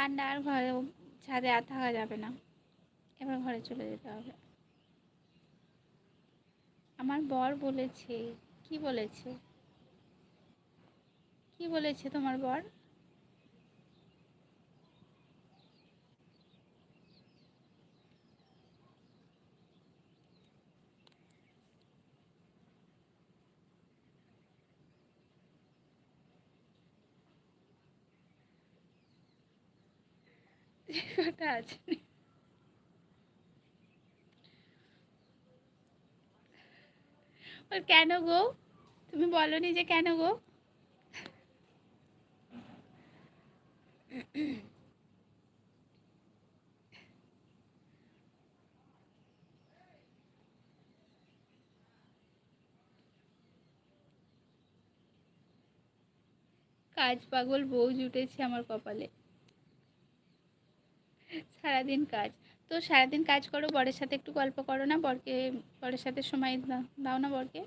ঠান্ডা, আর ঘরে ছাদে আর থাকা যাবে না, এবার ঘরে চলে যেতে হবে। আমার বর বলেছে। কি বলেছে? কি বলেছে তোমার বর? ওটা আছে। ওর কেন গো? তুমি বলনি যে কেন গো? কাজ পাগল বউ জুটেছে আমার কপালে। সারাদিন কাজ। তো সারাদিন কাজ করো, বরের সাথে একটু গল্প করো না, বরকে, বরের সাথে সময় দাও না বরকে।